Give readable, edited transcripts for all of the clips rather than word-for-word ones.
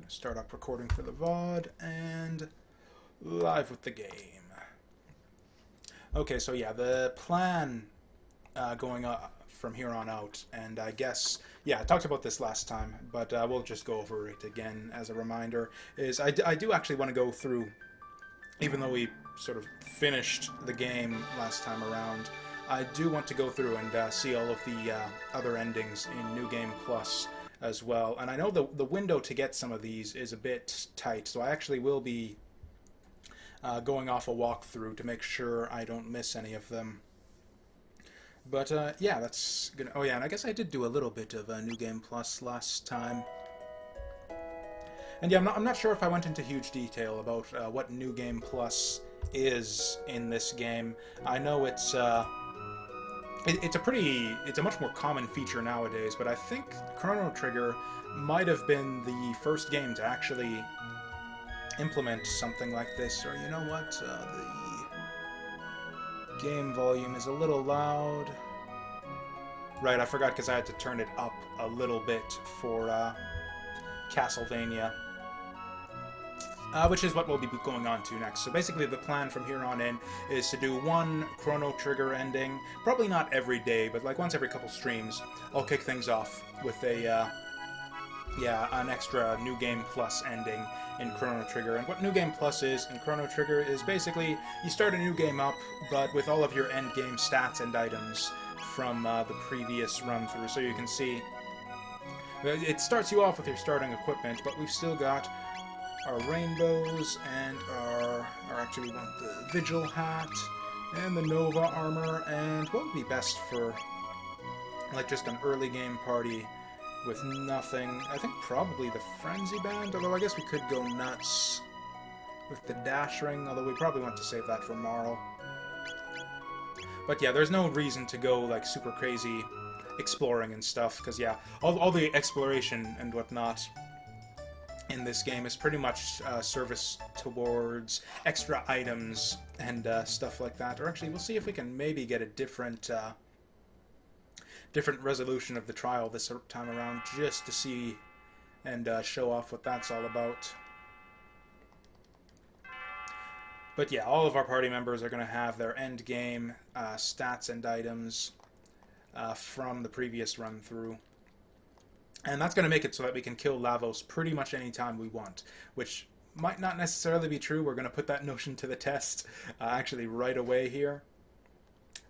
going to start up recording for the VOD and live with the game. Okay, so yeah, the plan going from here on out, and I guess, yeah, I talked about this last time, but we'll just go over it again as a reminder, is I do actually want to go through, even though we sort of finished the game last time around, I do want to go through and see all of the other endings in New Game Plus as well. And I know the window to get some of these is a bit tight, so I actually will be going off a walkthrough to make sure I don't miss any of them. But yeah, that's gonna. Oh yeah, and I guess I did do a little bit of New Game Plus last time. And yeah, I'm not sure if I went into huge detail about what New Game Plus is in this game. I know it's a much more common feature nowadays, but I think Chrono Trigger might have been the first game to actually implement something like this. Or you know what, the game volume is a little loud. Right, I forgot because I had to turn it up a little bit for Castlevania. Which is what we'll be going on to next. So basically the plan from here on in is to do one Chrono Trigger ending, probably not every day, but like once every couple streams, I'll kick things off with a, an extra New Game Plus ending in Chrono Trigger. And what New Game Plus is in Chrono Trigger is basically you start a new game up, but with all of your end game stats and items from the previous run-through. So you can see, it starts you off with your starting equipment, but we've still got our rainbows and actually we want the Vigil hat and the Nova armor, and what would be best for like just an early game party with nothing? I think probably the Frenzy Band, although I guess we could go nuts with the Dash Ring, although we probably want to save that for Marl. But yeah, there's no reason to go like super crazy exploring and stuff, because yeah, all the exploration and whatnot in this game is pretty much service towards extra items and stuff like that. Or actually, we'll see if we can maybe get a different resolution of the trial this time around, just to see and show off what that's all about. But yeah, all of our party members are going to have their end game stats and items from the previous run through. And that's going to make it so that we can kill Lavos pretty much any time we want, which might not necessarily be true. We're going to put that notion to the test actually right away here.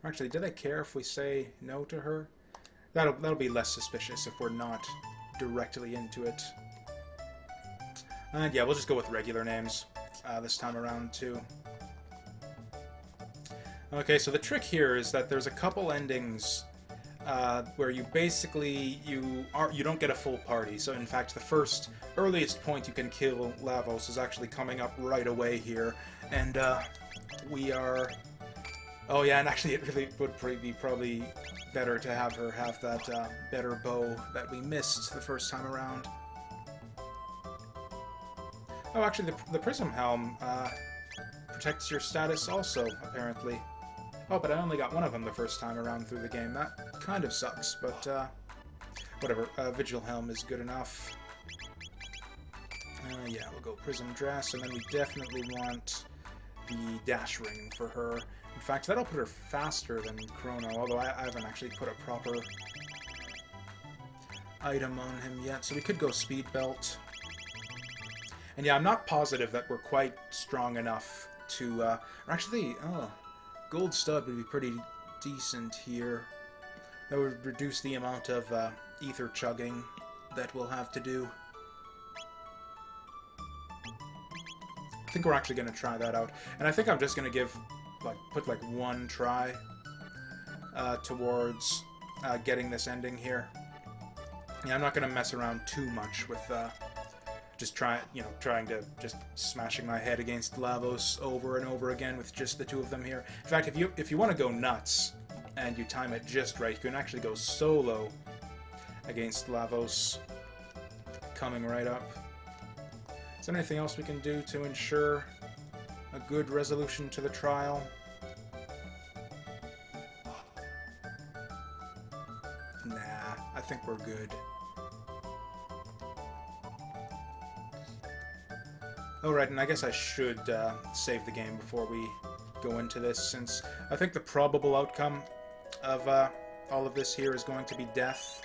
Actually, do they care if we say no to her? That'll be less suspicious if we're not directly into it. And yeah, we'll just go with regular names this time around too. Okay, so the trick here is that there's a couple endings where you basically you don't get a full party. So in fact, the first earliest point you can kill Lavos is actually coming up right away here, and we are. Oh yeah, and actually it really would be probably better to have her have that better bow that we missed the first time around. Oh, actually the Prism Helm protects your status also, apparently. Oh, but I only got one of them the first time around through the game. That kind of sucks, but whatever. Vigil Helm is good enough. Yeah, we'll go Prism Dress, and then we definitely want the Dash Ring for her. In fact, that'll put her faster than Chrono, although I haven't actually put a proper item on him yet, so we could go Speed Belt. And yeah, I'm not positive that we're quite strong enough to, actually, Gold Stud would be pretty decent here. That would reduce the amount of ether chugging that we'll have to do. I think we're actually going to try that out. And I think I'm just going to put like one try towards getting this ending here. Yeah, I'm not going to mess around too much with just trying to smashing my head against Lavos over and over again with just the two of them here. In fact, if you want to go nuts and you time it just right, you can actually go solo against Lavos coming right up. Is there anything else we can do to ensure a good resolution to the trial? Nah, I think we're good. Oh, right, and I guess I should save the game before we go into this, since I think the probable outcome of all of this here is going to be death.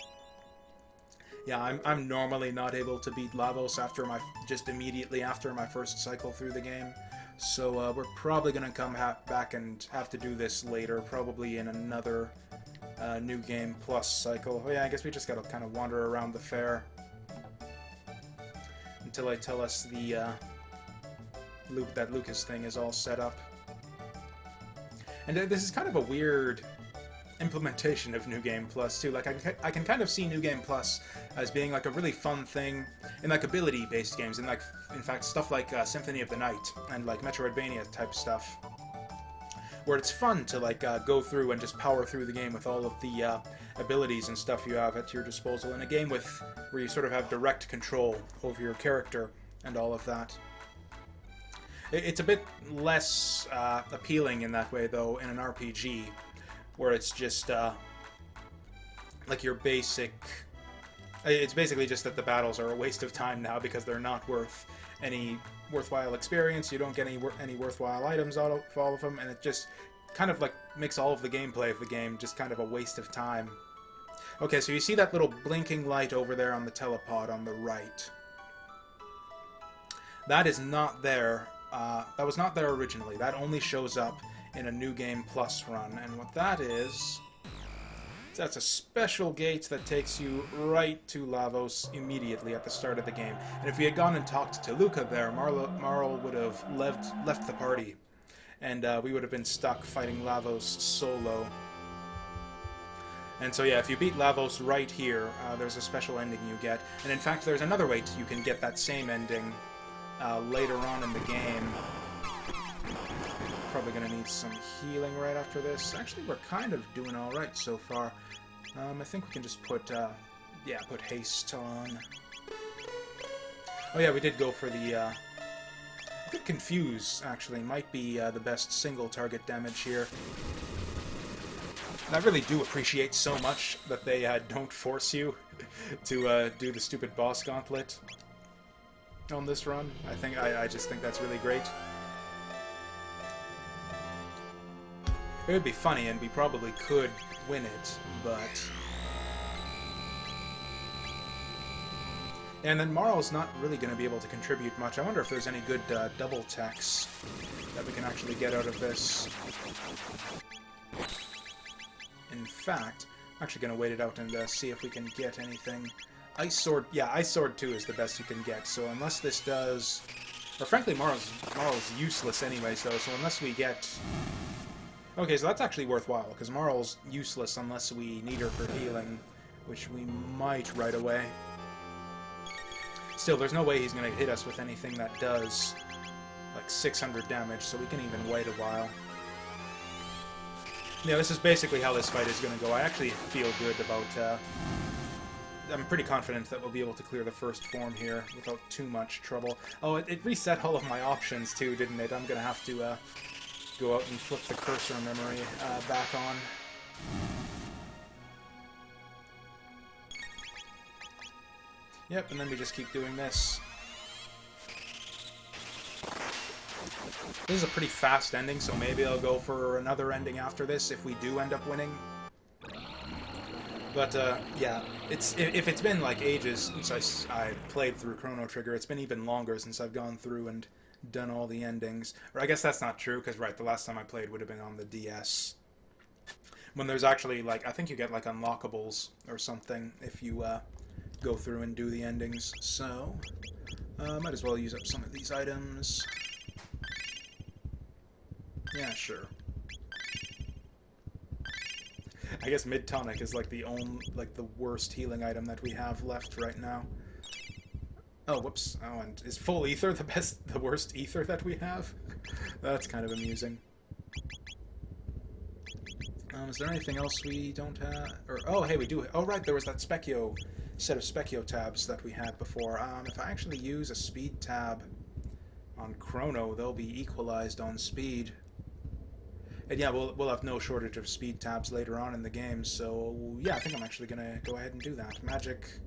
Yeah, I'm normally not able to beat Lavos after just immediately after my first cycle through the game. So we're probably going to come back and have to do this later, probably in another New Game Plus cycle. Oh yeah, I guess we just got to kind of wander around the fair until I tell us that Lucas thing is all set up. And this is kind of a weird implementation of New Game Plus too. Like I can kind of see New Game Plus as being like a really fun thing in like ability-based games, and like in fact stuff like Symphony of the Night and like Metroidvania type stuff, where it's fun to like go through and just power through the game with all of the abilities and stuff you have at your disposal in a game where you sort of have direct control over your character and all of that. It's a bit less appealing in that way though in an RPG, where it's just like your basic... It's basically just that the battles are a waste of time now because they're not worth any worthwhile experience. You don't get any worthwhile items out of all of them, and it just kind of like makes all of the gameplay of the game just kind of a waste of time. Okay, so you see that little blinking light over there on the telepod on the right. That is not there. That was not there originally. That only shows up in a New Game Plus run, and what that is, that's a special gate that takes you right to Lavos immediately at the start of the game. And if we had gone and talked to Luca there, Marl would have left the party, and we would have been stuck fighting Lavos solo. And so yeah, if you beat Lavos right here, there's a special ending you get. And in fact, there's another way you can get that same ending later on in the game. Probably going to need some healing right after this. Actually, we're kind of doing alright so far. I think we can just put haste on. Oh yeah, we did go for the... I think Confuse, actually, might be the best single target damage here. And I really do appreciate so much that they don't force you to do the stupid boss gauntlet on this run. I just think that's really great. It would be funny, and we probably could win it, but... And then Marl's not really going to be able to contribute much. I wonder if there's any good double techs that we can actually get out of this. In fact, I'm actually going to wait it out and see if we can get anything. Ice Sword, yeah, Ice Sword 2 is the best you can get, so unless this does... Or frankly, Marl's useless anyways, though, so unless we get... Okay, so that's actually worthwhile, because Marl's useless unless we need her for healing, which we might right away. Still, there's no way he's going to hit us with anything that does like 600 damage, so we can even wait a while. Yeah, this is basically how this fight is going to go. I actually feel good about... I'm pretty confident that we'll be able to clear the first form here without too much trouble. Oh, it reset all of my options too, didn't it? I'm going to have to... go out and flip the cursor memory back on. Yep, and then we just keep doing this. This is a pretty fast ending, so maybe I'll go for another ending after this if we do end up winning. But, yeah, if it's been, like, ages since I played through Chrono Trigger, it's been even longer since I've gone through and done all the endings. Or I guess that's not true, because, right, the last time I played would have been on the DS. When there's actually, like, I think you get, like, unlockables or something if you, go through and do the endings. So, might as well use up some of these items. Yeah, sure. I guess mid-tonic is, like, the worst healing item that we have left right now. Oh, whoops. Oh, and is full ether the worst ether that we have? That's kind of amusing. Is there anything else we don't have? Or, oh, hey, we do. Oh, right, there was that set of Specchio tabs that we had before. If I actually use a speed tab on Chrono, they'll be equalized on speed. And yeah, we'll have no shortage of speed tabs later on in the game, so yeah, I think I'm actually gonna go ahead and do that. Magic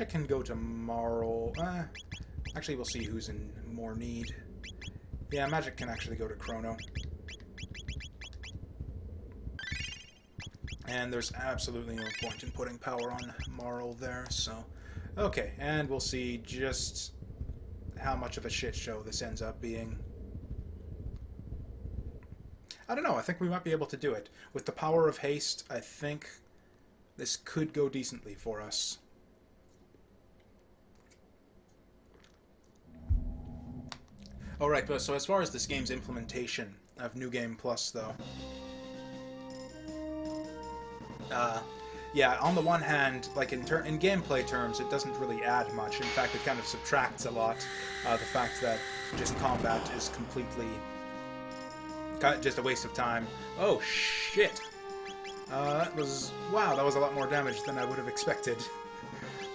can go to Marl. Actually, we'll see who's in more need. Yeah, magic can actually go to Chrono. And there's absolutely no point in putting power on Marl there, so... Okay, and we'll see just how much of a shit show this ends up being. I don't know, I think we might be able to do it. With the power of haste, I think this could go decently for us. Alright, but so as far as this game's implementation of New Game Plus, though... yeah, on the one hand, like in gameplay terms, it doesn't really add much. In fact, it kind of subtracts a lot. The fact that just combat is completely just a waste of time. Oh, shit! That was... Wow, that was a lot more damage than I would have expected.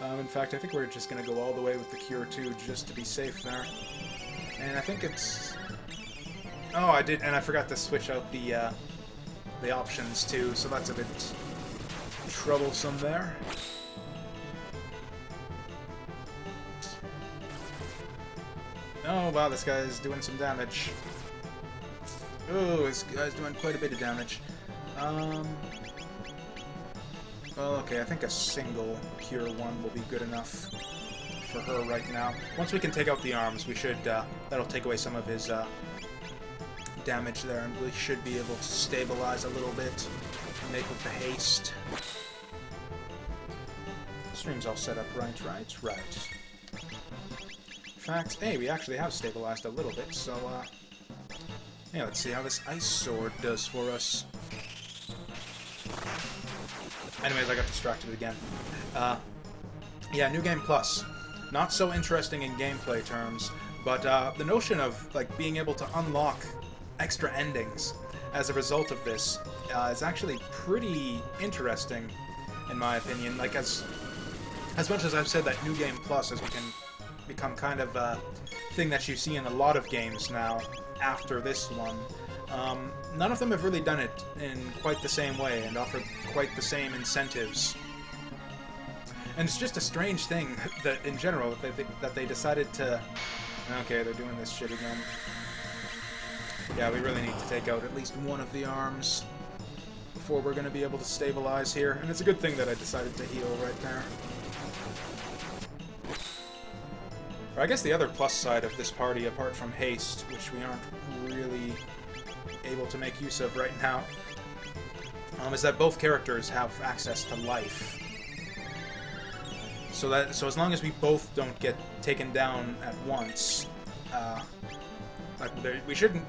In fact, I think we're just going to go all the way with the Cure 2 just to be safe there. And I think it's... Oh, I did, and I forgot to switch out the options too, so that's a bit troublesome there. Oh, wow, this guy's doing some damage. Oh, this guy's doing quite a bit of damage. Well, okay, I think a single Cure 1 will be good enough for her right now. Once we can take out the arms, we should, that'll take away some of his, damage there, and we should be able to stabilize a little bit, make with the haste. Stream's all set up right. In fact, hey, we actually have stabilized a little bit, so, yeah, let's see how this ice sword does for us. Anyways, I got distracted again. Yeah, New Game Plus. Not so interesting in gameplay terms, but the notion of like being able to unlock extra endings as a result of this is actually pretty interesting, in my opinion. Like, as much as I've said that New Game Plus has become kind of a thing that you see in a lot of games now after this one, none of them have really done it in quite the same way and offered quite the same incentives. And it's just a strange thing that, in general, that they decided to... Okay, they're doing this shit again. Yeah, we really need to take out at least one of the arms before we're going to be able to stabilize here. And it's a good thing that I decided to heal right there. Or I guess the other plus side of this party, apart from haste, which we aren't really able to make use of right now, is that both characters have access to life. So as long as we both don't get taken down at once, we shouldn't...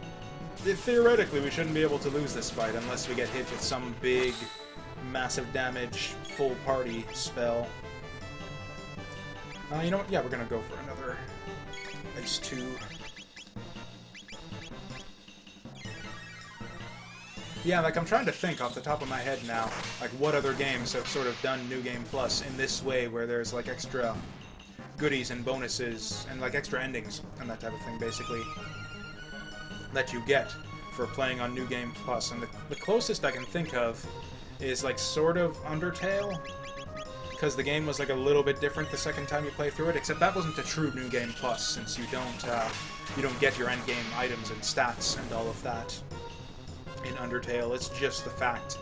Theoretically, we shouldn't be able to lose this fight unless we get hit with some big, massive damage, full party spell. You know what? Yeah, we're gonna go for another Ice 2. Yeah, like, I'm trying to think off the top of my head now, like, what other games have sort of done New Game Plus in this way, where there's, like, extra goodies and bonuses, and, like, extra endings, and that type of thing, basically, that you get for playing on New Game Plus. And the closest I can think of is, like, sort of Undertale, because the game was, like, a little bit different the second time you play through it, except that wasn't a true New Game Plus, since you don't get your endgame items and stats and all of that in Undertale. It's just the fact,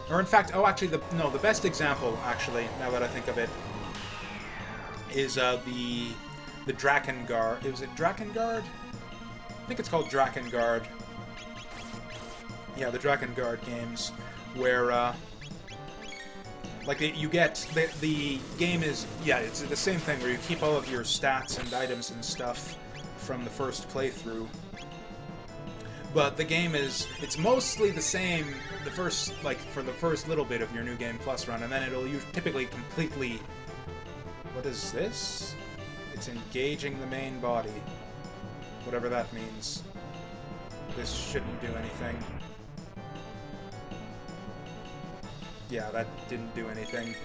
or in fact, oh, actually, the best example, actually, now that I think of it, is the Drakengard. Was it Drakengard? I think it's called Drakengard. Yeah, the Drakengard games, where like you get the game is, yeah, it's the same thing where you keep all of your stats and items and stuff from the first playthrough. But the game it's mostly the same for the first little bit of your New Game Plus run, and then it'll typically completely... What is this? It's engaging the main body. Whatever that means. This shouldn't do anything. Yeah, that didn't do anything.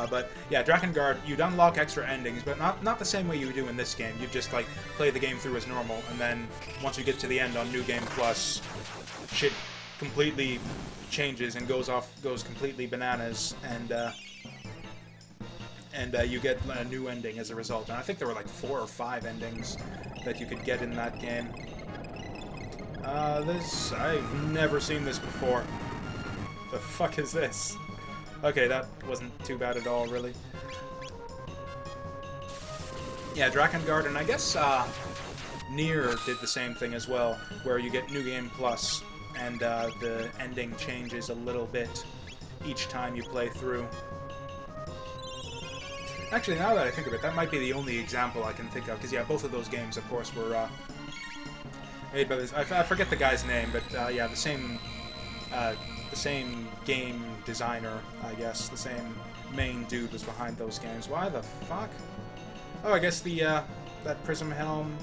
But yeah, Drakengard, you'd unlock extra endings, but not the same way you do in this game. You just like play the game through as normal, and then once you get to the end on New Game Plus, shit completely changes and goes completely bananas, and you get a new ending as a result. And I think there were like 4 or 5 endings that you could get in that game. I've never seen this before. The fuck is this? Okay, that wasn't too bad at all, really. Yeah, Drakengard, and I guess Nier did the same thing as well, where you get New Game Plus, and the ending changes a little bit each time you play through. Actually, now that I think of it, that might be the only example I can think of, because yeah, both of those games, of course, were made by this. I forget the guy's name, but yeah, the same game designer, I guess. The same main dude was behind those games. Why the fuck? Oh, I guess the that Prism Helm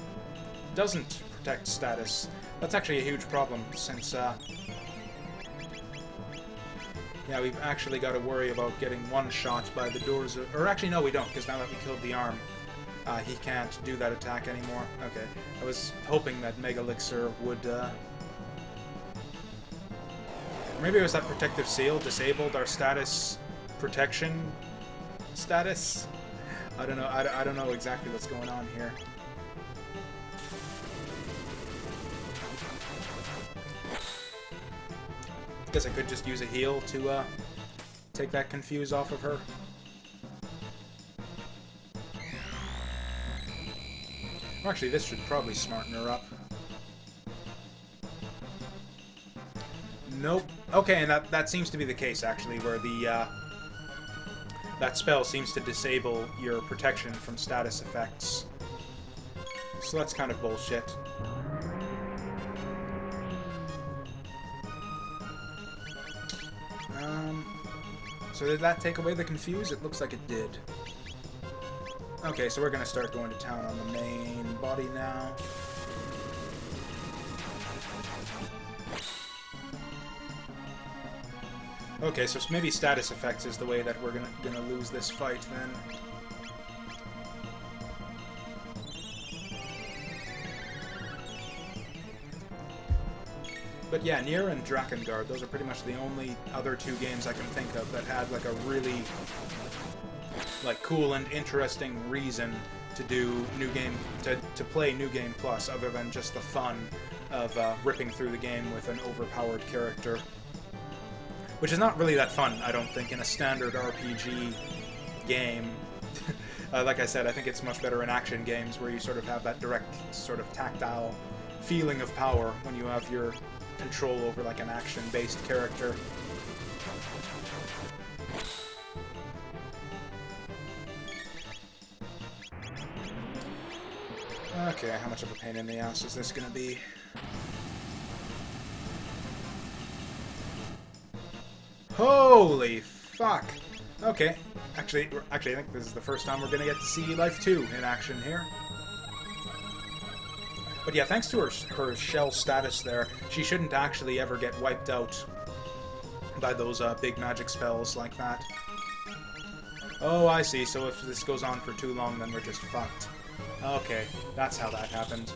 doesn't protect status. That's actually a huge problem, since yeah, we've actually got to worry about getting one-shot by the doors. Or actually, no, we don't, because now that we killed the arm, he can't do that attack anymore. Okay, I was hoping that Mega Elixir would... Maybe it was that protective seal disabled our status protection status? I don't know. I don't know exactly what's going on here. Guess I could just use a heal to take that confuse off of her. Well, actually, this should probably smarten her up. Nope. Okay, and that seems to be the case, actually, where the that spell seems to disable your protection from status effects. So that's kind of bullshit. So did that take away the confuse? It looks like it did. Okay, so we're gonna start going to town on the main body now. Okay, so maybe status effects is the way that we're gonna lose this fight then. But yeah, Nier and Drakengard, those are pretty much the only other 2 games I can think of that had like a really like cool and interesting reason to do to play New Game Plus, other than just the fun of ripping through the game with an overpowered character. Which is not really that fun, I don't think, in a standard RPG game. Like I said, I think it's much better in action games where you sort of have that direct, sort of tactile feeling of power when you have your control over like an action-based character. Okay, how much of a pain in the ass is this gonna be? Holy fuck! Okay, actually, I think this is the first time we're gonna get to see Life 2 in action here. But yeah, thanks to her shell status there, she shouldn't actually ever get wiped out by those big magic spells like that. Oh, I see. So if this goes on for too long, then we're just fucked. Okay, that's how that happened.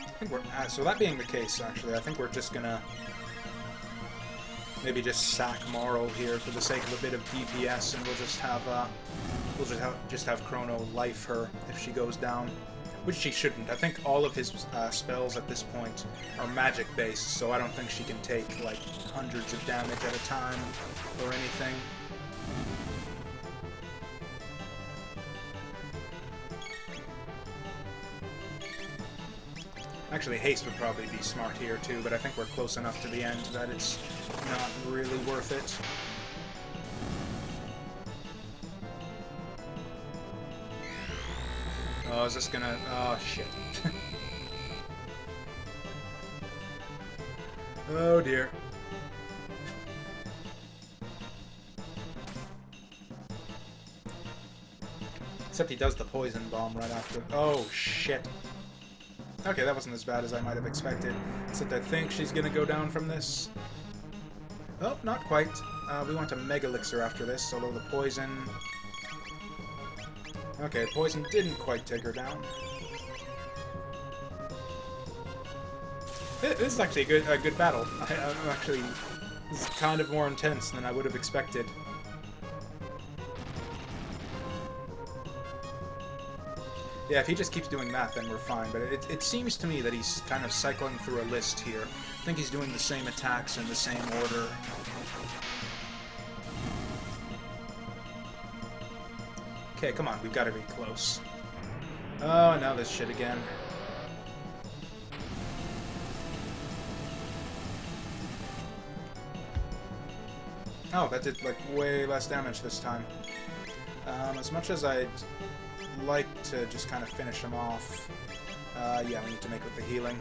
I think we're... so that being the case, actually, I think we're just gonna... maybe just sack Morrow here for the sake of a bit of DPS, and we'll just have Chrono life her if she goes down, which she shouldn't. I think all of his spells at this point are magic based, so I don't think she can take like hundreds of damage at a time or anything. Actually, haste would probably be smart here too, but I think we're close enough to the end that it's not really worth it. Oh, is this gonna... oh, shit. Oh, dear. Except he does the poison bomb right after... oh, shit. Okay, that wasn't as bad as I might have expected. Except I think she's gonna go down from this. Oh, not quite. We want a Mega Elixir after this, although the poison... okay, poison didn't quite take her down. This is actually a good battle. I'm actually... This is kind of more intense than I would have expected. Yeah, if he just keeps doing that, then we're fine. But it seems to me that he's kind of cycling through a list here. I think he's doing the same attacks in the same order. Okay, come on, we've got to be close. Oh, now this shit again. Oh, that did, like, way less damage this time. As much as I'd like to just kind of finish him off, yeah, we need to make with the healing.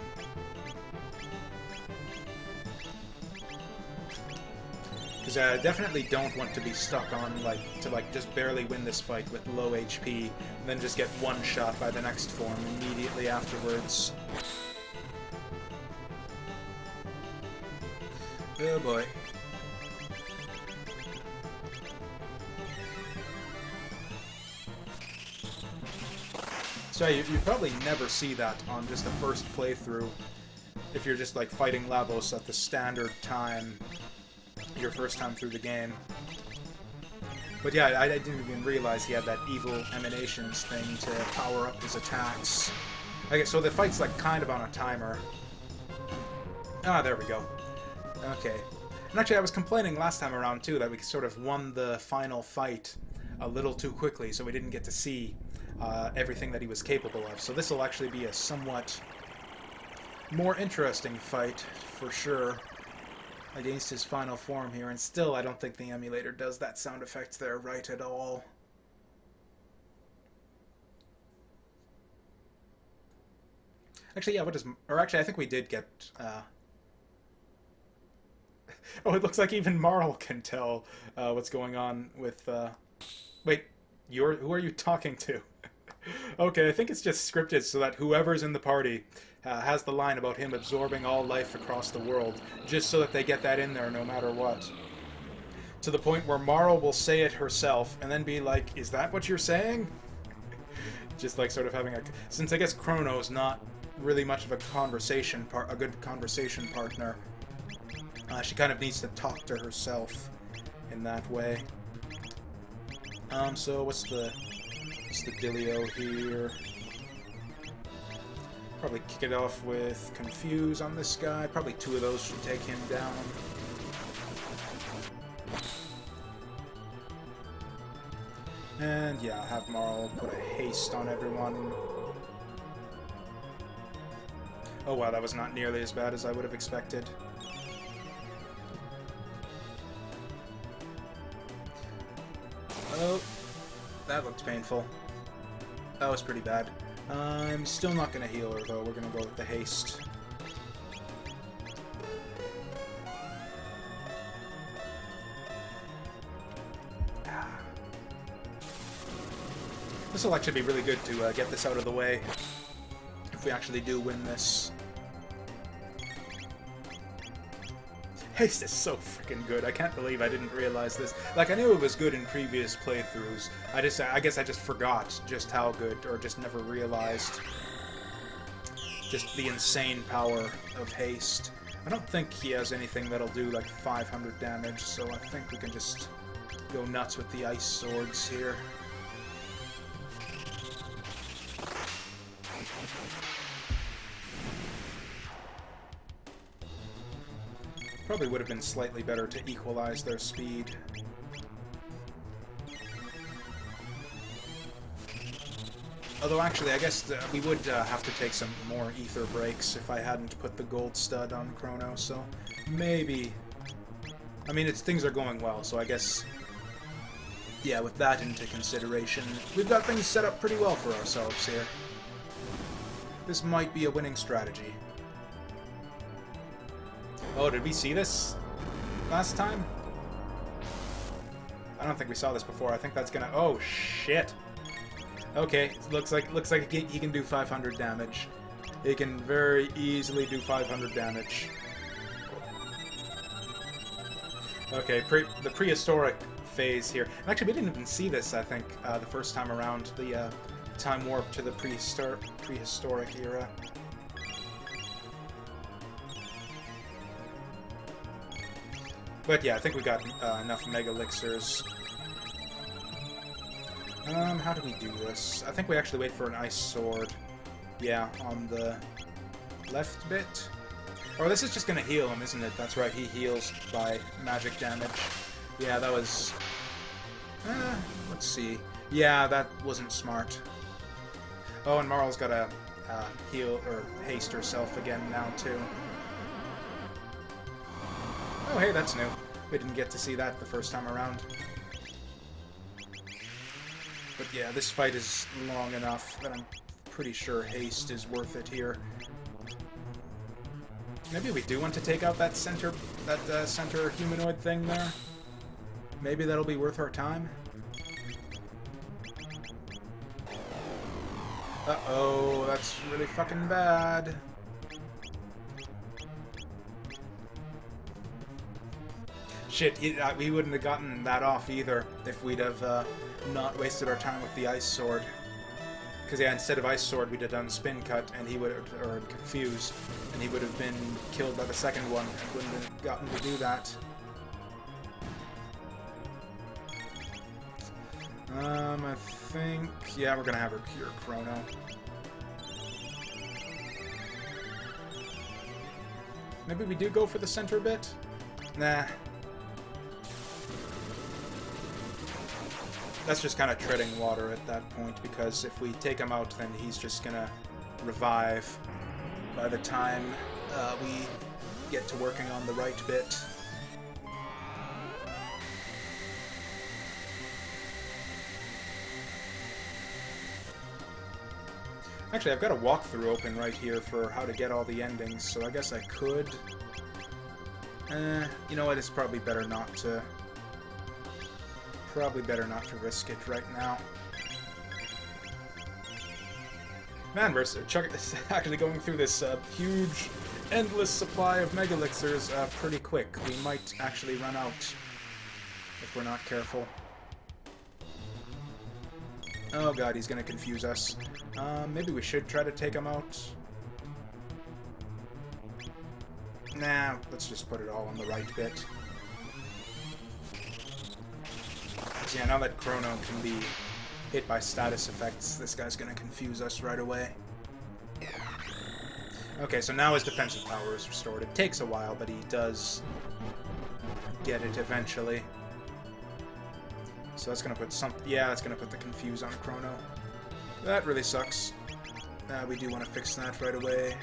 Because I definitely don't want to be stuck on, like, just barely win this fight with low HP, and then just get one shot by the next form immediately afterwards. Oh boy. So you probably never see that on just the first playthrough, if you're just like fighting Lavos at the standard time, your first time through the game. But yeah, I didn't even realize he had that evil emanations thing to power up his attacks. Okay, so the fight's like kind of on a timer. Ah, there we go. Okay. And actually I was complaining last time around too that we sort of won the final fight a little too quickly, so we didn't get to see everything that he was capable of. So this will actually be a somewhat more interesting fight, for sure, against his final form here. And still, I don't think the emulator does that sound effect there right at all. Actually, yeah, what does... Or actually, I think we did get... Oh, it looks like even Marl can tell what's going on with... Wait, who are you talking to? Okay, I think it's just scripted so that whoever's in the party has the line about him absorbing all life across the world, just so that they get that in there no matter what. To the point where Marl will say it herself and then be like, is that what you're saying? Just like sort of having a... Since I guess Chrono's not really much of a good conversation partner, she kind of needs to talk to herself in that way. So what's the dealio here? Probably kick it off with Confuse on this guy. Probably 2 of those should take him down. And yeah, have Marl put a haste on everyone. Oh wow, that was not nearly as bad as I would have expected. Oh, that looked painful. That was pretty bad. I'm still not going to heal her, though. We're going to go with the haste. This will actually be really good to get this out of the way, if we actually do win this. Haste is so freaking good. I can't believe I didn't realize this. Like, I knew it was good in previous playthroughs. I guess I just forgot just how good, or just never realized just the insane power of haste. I don't think he has anything that'll do like 500 damage, so I think we can just go nuts with the ice swords here. Probably would have been slightly better to equalize their speed. Although actually, I guess we would have to take some more ether breaks if I hadn't put the gold stud on Chrono, so maybe... I mean, things are going well, so I guess... Yeah, with that into consideration, we've got things set up pretty well for ourselves here. This might be a winning strategy. Oh, did we see this last time? I don't think we saw this before. I think that's gonna... Oh, shit. Okay, looks like he can do 500 damage. He can very easily do 500 damage. Okay, the prehistoric phase here. Actually, we didn't even see this, I think, the first time around. The time warp to the prehistoric era. But yeah, I think we got enough Mega Elixirs. How do we do this? I think we actually wait for an Ice Sword. Yeah, on the left bit. Or this is just gonna heal him, isn't it? That's right, he heals by magic damage. Yeah, that was... let's see. Yeah, that wasn't smart. Oh, and Marl's gotta heal, or haste herself again now, too. Oh, hey, that's new. We didn't get to see that the first time around. But yeah, this fight is long enough that I'm pretty sure haste is worth it here. Maybe we do want to take out that center humanoid thing there. Maybe that'll be worth our time. Uh-oh, that's really fucking bad. Shit, we wouldn't have gotten that off either if we'd have not wasted our time with the Ice Sword. Because yeah, instead of Ice Sword, we'd have done Spin Cut, and he would have, or Confuse, and he would have been killed by the second one, and wouldn't have gotten to do that. I think, yeah, we're gonna have her cure Chrono. Maybe we do go for the center bit? Nah. That's just kind of treading water at that point, because if we take him out, then he's just gonna revive by the time we get to working on the right bit. Actually, I've got a walkthrough open right here for how to get all the endings, so I guess I could... you know what, it's probably better not to... risk it right now. Man, we're actually going through this huge, endless supply of Mega Elixirs pretty quick. We might actually run out if we're not careful. Oh god, he's gonna confuse us. Maybe we should try to take him out. Nah, let's just put it all on the right bit. Yeah, now that Chrono can be hit by status effects, this guy's gonna confuse us right away. Okay, so now his defensive power is restored. It takes a while, but he does get it eventually. So that's gonna put some... yeah, that's gonna put the confuse on Chrono. That really sucks. We do want to fix that right away.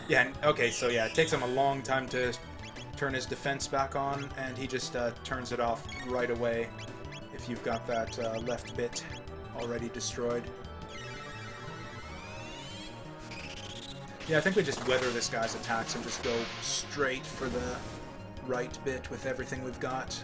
Yeah, okay, so yeah, it takes him a long time to turn his defense back on, and he just turns it off right away if you've got that left bit already destroyed. Yeah, I think we just weather this guy's attacks and just go straight for the right bit with everything we've got.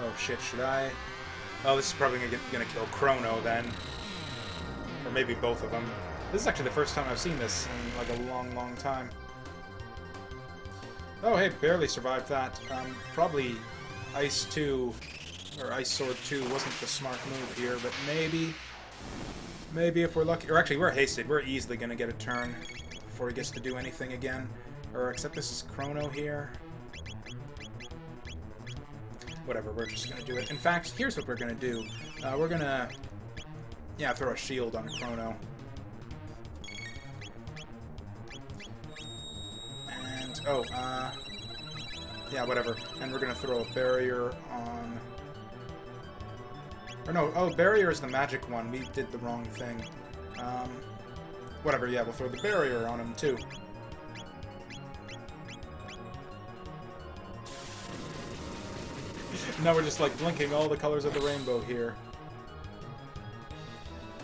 Oh shit, should I? Oh, this is probably gonna kill Chrono then. Or maybe both of them. This is actually the first time I've seen this in like a long, long time. Oh hey, barely survived that. Probably Ice 2, or Ice Sword 2 wasn't the smart move here, but maybe if we're lucky, or actually we're hasted, we're easily gonna get a turn before he gets to do anything again. Or except this is Chrono here. Whatever, we're just gonna do it. In fact, here's what we're gonna do. We're gonna, yeah, throw a shield on Chrono. And, oh, yeah, whatever. And we're gonna throw a barrier on... or no, oh, barrier is the magic one. We did the wrong thing. Whatever, yeah, we'll throw the barrier on him, too. Now we're just like blinking all the colors of the rainbow here.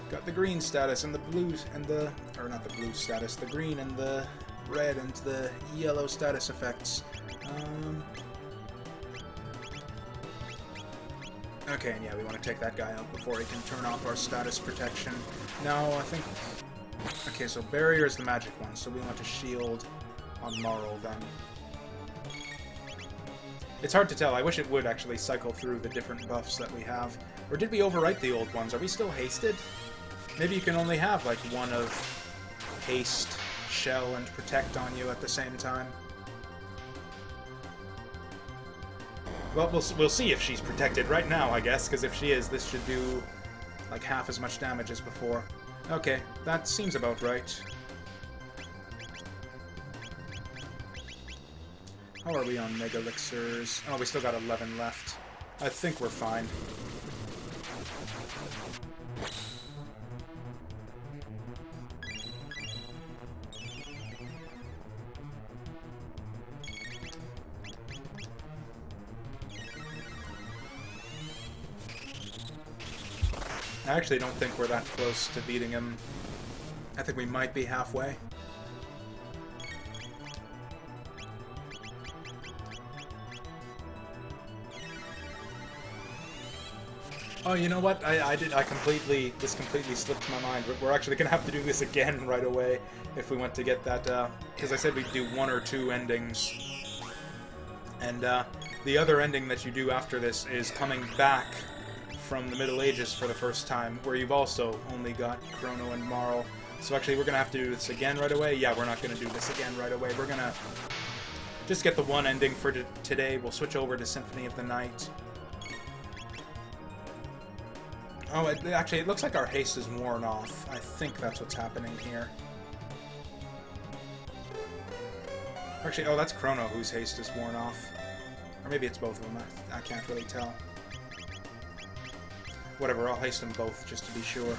Got the green status and the blue and the... or not the blue status, the green and the red and the yellow status effects. Okay, and yeah, we want to take that guy out before he can turn off our status protection. No, I think... Okay, so barrier is the magic one, so we want to shield on Marl then. It's hard to tell. I wish it would actually cycle through the different buffs that we have. Or did we overwrite the old ones? Are we still hasted? Maybe you can only have, like, one of haste, shell, and protect on you at the same time. Well, we'll see if she's protected right now, I guess, because if she is, this should do, like, half as much damage as before. Okay, that seems about right. How are we on Mega Elixirs? Oh, we still got 11 left. I think we're fine. I actually don't think we're that close to beating him. I think we might be halfway. Oh, you know what? This completely slipped my mind. We're actually gonna have to do this again right away if we want to get that, because I said we'd do 1 or 2 endings. And, the other ending that you do after this is coming back from the Middle Ages for the first time, where you've also only got Chrono and Marl. So actually, we're gonna have to do this again right away. Yeah, we're not gonna do this again right away. We're gonna just get the one ending for today. We'll switch over to Symphony of the Night. Oh, actually, it looks like our haste is worn off. I think that's what's happening here. Actually, oh, that's Chrono whose haste is worn off. Or maybe it's both of them. I can't really tell. Whatever, I'll haste them both just to be sure.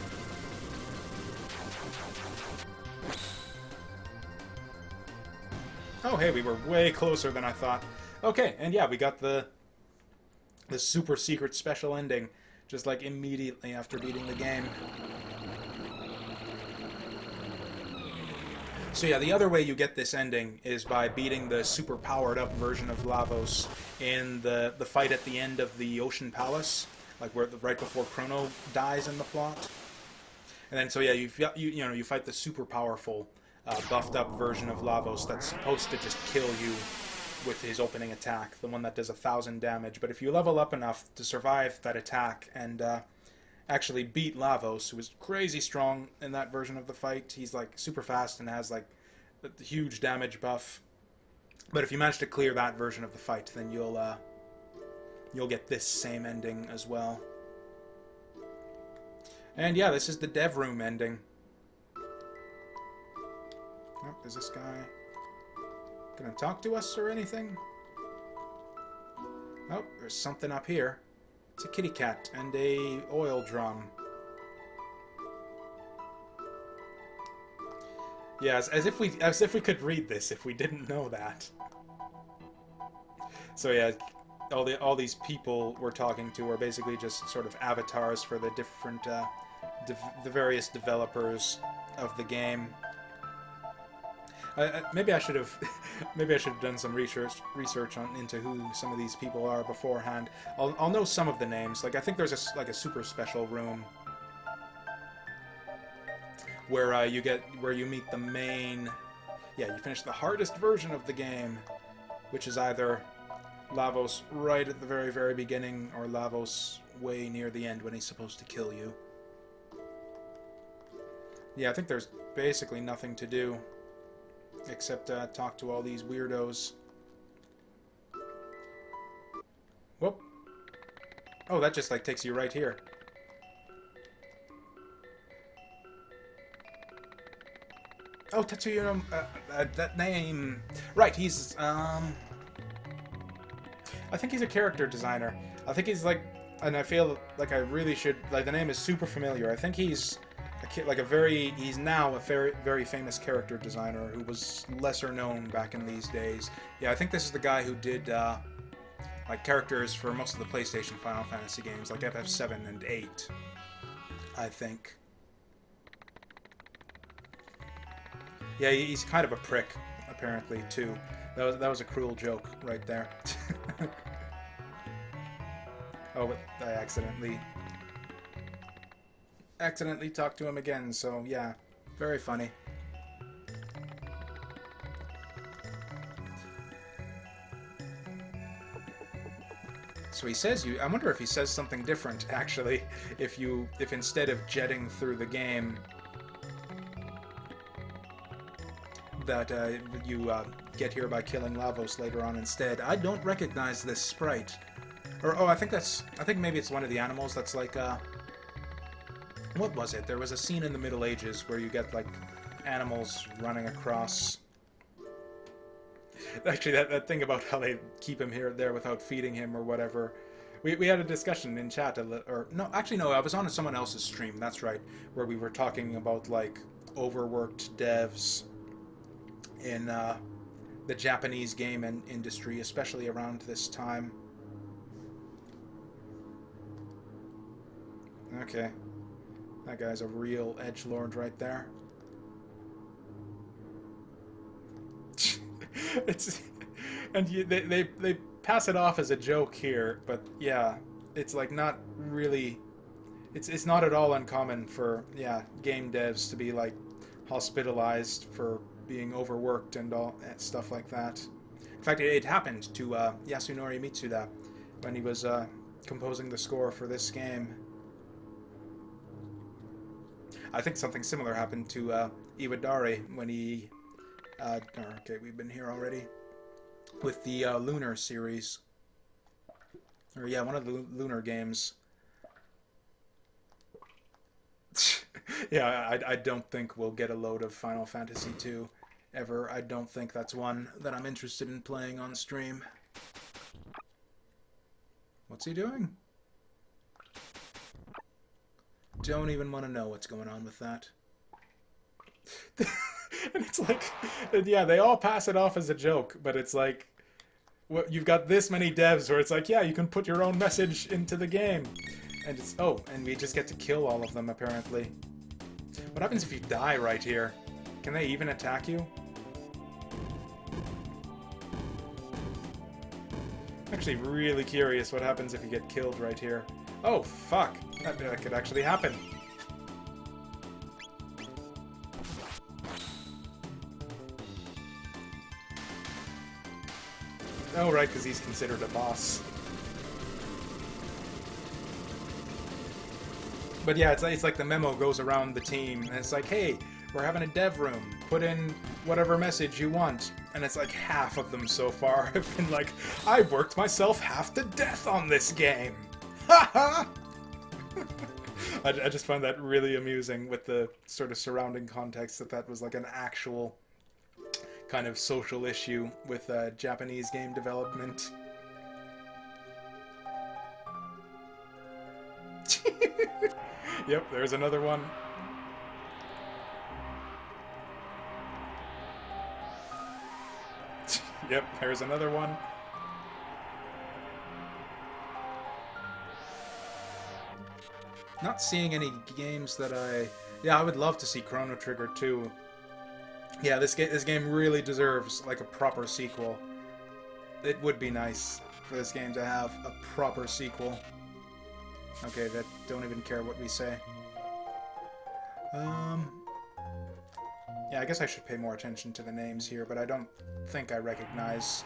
Oh, hey, we were way closer than I thought. Okay, and yeah, we got the super secret special ending. Just like immediately after beating the game. So yeah, the other way you get this ending is by beating the super powered up version of Lavos in the fight at the end of the Ocean Palace, like right before Chrono dies in the plot. And then so yeah, you fight the super powerful buffed up version of Lavos that's supposed to just kill you with his opening attack, the one that does 1,000 damage. But if you level up enough to survive that attack and actually beat Lavos, who is crazy strong in that version of the fight, he's like super fast and has like a huge damage buff. But if you manage to clear that version of the fight, then you'll get this same ending as well. And yeah, this is the dev room ending. Oh, is this guy gonna talk to us or anything? Oh, there's something up here. It's a kitty cat and a oil drum. Yeah, as if we could read this if we didn't know that. So yeah, all these people we're talking to are basically just sort of avatars for the different the various developers of the game. Maybe I should have done some research into who some of these people are beforehand. I'll know some of the names. Like I think there's a super special room where you meet the main. Yeah, you finish the hardest version of the game, which is either Lavos right at the very, very beginning or Lavos way near the end when he's supposed to kill you. Yeah, I think there's basically nothing to do except talk to all these weirdos. Whoop. Oh, that just like takes you right here. Oh, Tetsuya, that name. Right, he's I think he's a character designer. I think he's like, and I feel like I really should, like the name is super familiar. I think he's he's now a very, very famous character designer who was lesser known back in these days. Yeah, I think this is the guy who did like characters for most of the PlayStation Final Fantasy games, like FF7 and 8, I think. Yeah, he's kind of a prick, apparently, too. That was a cruel joke right there. Oh, I accidentally talked to him again, so yeah, very funny. So he says I wonder if he says something different, actually, if instead of jetting through the game, that you get here by killing Lavos later on instead. I don't recognize this sprite. Or, oh, I think maybe it's one of the animals that's like, what was it? There was a scene in the Middle Ages where you get, like, animals running across. Actually, that thing about how they keep him there without feeding him or whatever. We had a discussion in chat, or no, actually no, I was on someone else's stream, that's right, where we were talking about, like, overworked devs in the Japanese game industry, especially around this time. Okay. That guy's a real edgelord right there. And they pass it off as a joke here, but yeah, it's like not really. It's not at all uncommon for game devs to be like hospitalized for being overworked and all stuff like that. In fact, it happened to Yasunori Mitsuda when he was composing the score for this game. I think something similar happened to Iwadare when he... okay, we've been here already. With the Lunar series. Or yeah, one of the Lunar games. Yeah, I don't think we'll get a load of Final Fantasy II ever. I don't think that's one that I'm interested in playing on stream. What's he doing? Don't even want to know what's going on with that. And it's like, yeah, they all pass it off as a joke, but it's like, what, you've got this many devs where it's like, yeah, you can put your own message into the game. And it's, oh, and we just get to kill all of them, apparently. What happens if you die right here? Can they even attack you? I'm actually really curious what happens if you get killed right here. Oh, fuck. That could actually happen. Oh, right, because he's considered a boss. But yeah, it's like the memo goes around the team, and it's like, hey, we're having a dev room. Put in whatever message you want. And it's like half of them so far have been like, I worked myself half to death on this game. Ha ha! I just found that really amusing with the sort of surrounding context that was like an actual kind of social issue with Japanese game development. Yep, there's another one. Yep, there's another one. Not seeing any games that I... Yeah, I would love to see Chrono Trigger 2. Yeah, this game really deserves, like, a proper sequel. It would be nice for this game to have a proper sequel. Okay, that don't even care what we say. Yeah, I guess I should pay more attention to the names here, but I don't think I recognize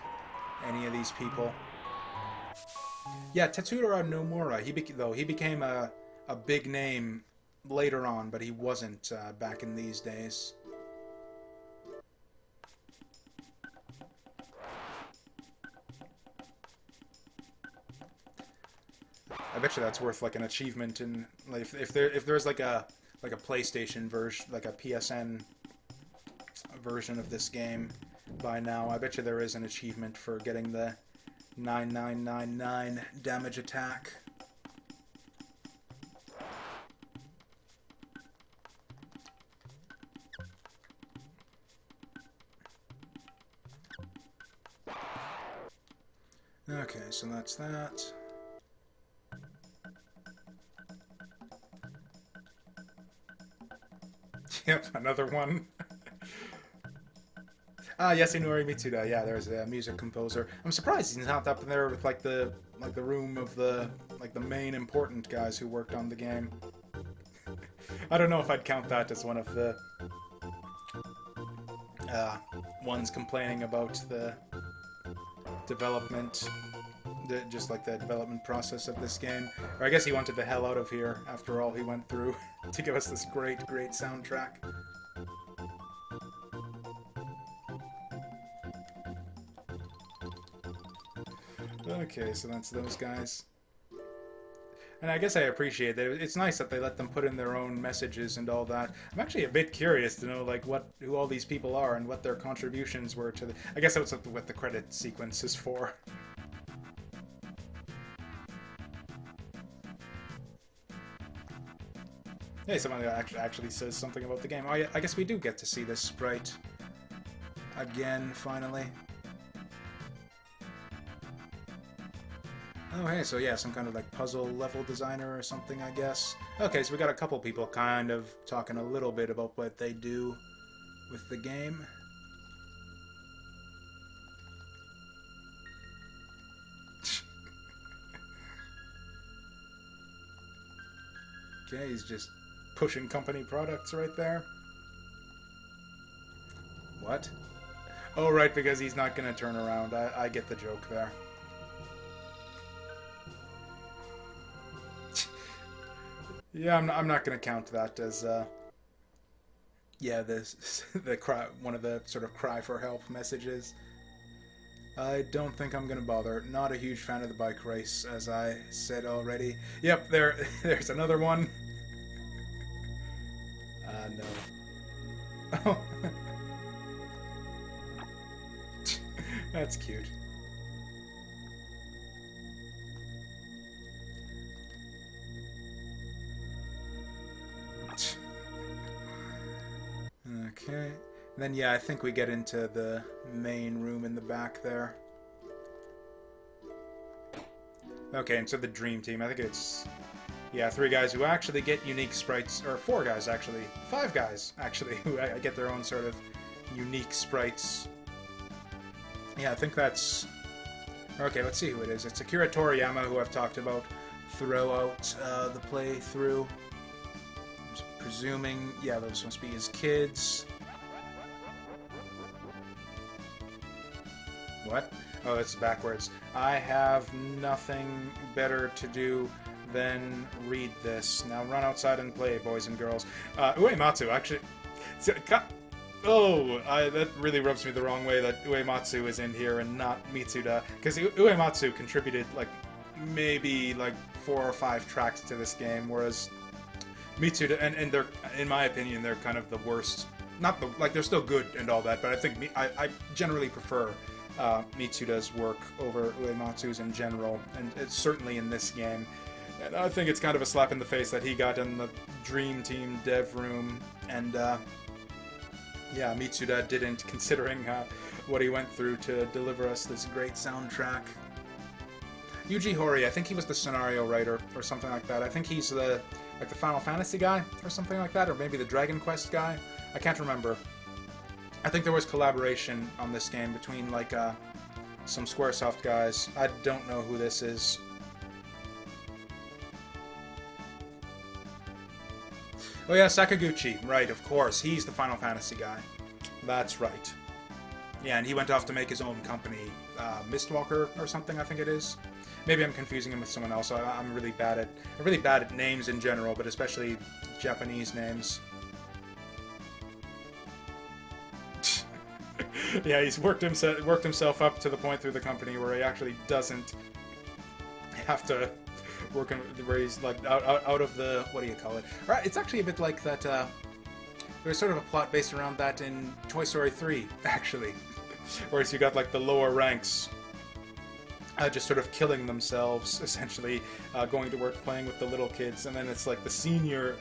any of these people. Yeah, Tetsuro Nomura, he became a big name later on, but he wasn't back in these days. I bet you that's worth like an achievement in, like, if there's like a PlayStation version, like a PSN version of this game by now. I bet you there is an achievement for getting the 9999 damage attack. Okay, so that's that. Yep, another one. Yasunori Mitsuda. Yeah, there's a music composer. I'm surprised he's not up there with like the room of the like the main important guys who worked on the game. I don't know if I'd count that as one of the ones complaining about the development, just like the development process of this game. Or I guess he wanted the hell out of here after all he went through to give us this great, great soundtrack. Okay, so that's those guys. And I guess I appreciate that. It's nice that they let them put in their own messages and all that. I'm actually a bit curious to know, like, who all these people are and what their contributions were to the... I guess that's what the credit sequence is for. Hey, someone actually says something about the game. Oh, yeah, I guess we do get to see this sprite again, finally. Oh, hey, so yeah, some kind of like puzzle level designer or something, I guess. Okay, so we got a couple people kind of talking a little bit about what they do with the game. Okay, he's just pushing company products right there. What? Oh, right, because he's not going to turn around. I get the joke there. Yeah, I'm not going to count that as, yeah, one of the sort of cry for help messages. I don't think I'm going to bother. Not a huge fan of the bike race, as I said already. Yep, there's another one. No. Oh. That's cute. Okay. And then, yeah, I think we get into the main room in the back there. Okay, and so the Dream Team, I think it's... Yeah, 3 guys who actually get unique sprites, or 4 guys, actually. 5 guys, actually, who get their own sort of unique sprites. Yeah, I think that's... Okay, let's see who it is. It's Akira Toriyama, who I've talked about throughout the playthrough. I'm presuming, yeah, those must be his kids. What? Oh, it's backwards. I have nothing better to do than read this. Now run outside and play, boys and girls. Uematsu, actually... Oh, that really rubs me the wrong way that Uematsu is in here and not Mitsuda. Because Uematsu contributed, like, maybe, like, 4 or 5 tracks to this game, whereas Mitsuda, and they're, in my opinion, they're kind of the worst. Not the, like, they're still good and all that, but I think, I generally prefer Mitsuda's work over Uematsu's in general, and it's certainly in this game. And I think it's kind of a slap in the face that he got in the Dream Team dev room, and, yeah, Mitsuda didn't, considering what he went through to deliver us this great soundtrack. Yuji Horii, I think he was the scenario writer or something like that. I think he's the Final Fantasy guy or something like that, or maybe the Dragon Quest guy. I can't remember. I think there was collaboration on this game between, like, some Squaresoft guys. I don't know who this is. Oh yeah, Sakaguchi. Right, of course. He's the Final Fantasy guy. That's right. Yeah, and he went off to make his own company, Mistwalker or something, I think it is. Maybe I'm confusing him with someone else. I'm really bad at names in general, but especially Japanese names. Yeah, he's worked himself up to the point through the company where he actually doesn't have to work where he's like out of the, what do you call it? Right, it's actually a bit like that. There's sort of a plot based around that in Toy Story 3, actually, whereas you got like the lower ranks just sort of killing themselves, essentially, going to work, playing with the little kids, and then it's like the senior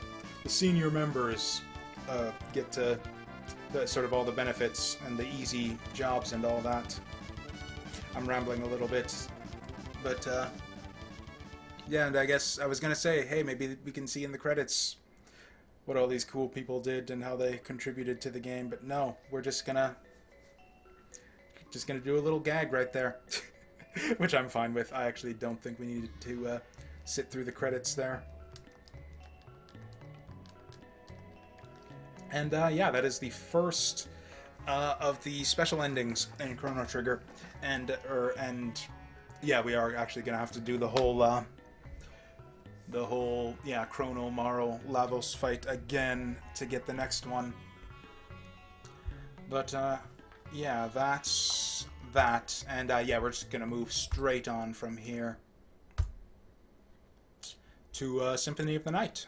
members get to sort of all the benefits and the easy jobs and all that. I'm rambling a little bit, but yeah, and I guess I was gonna say, hey, maybe we can see in the credits what all these cool people did and how they contributed to the game, but no, we're just gonna do a little gag right there. Which I'm fine with. I actually don't think we needed to sit through the credits there. And yeah, that is the first of the special endings in Chrono Trigger, and yeah, we are actually gonna have to do the whole yeah, Chrono Maro Lavos fight again to get the next one. But yeah, that's that, and yeah, we're just gonna move straight on from here to Symphony of the Night.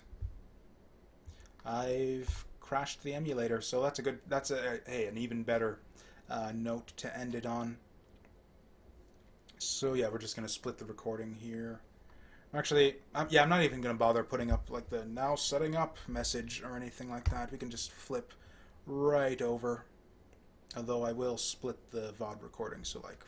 I've crashed the emulator, so that's an even better note to end it on. So yeah, we're just gonna split the recording here. Actually, yeah, I'm not even gonna bother putting up like the now setting up message or anything like that. We can just flip right over. Although I will split the VOD recording, so like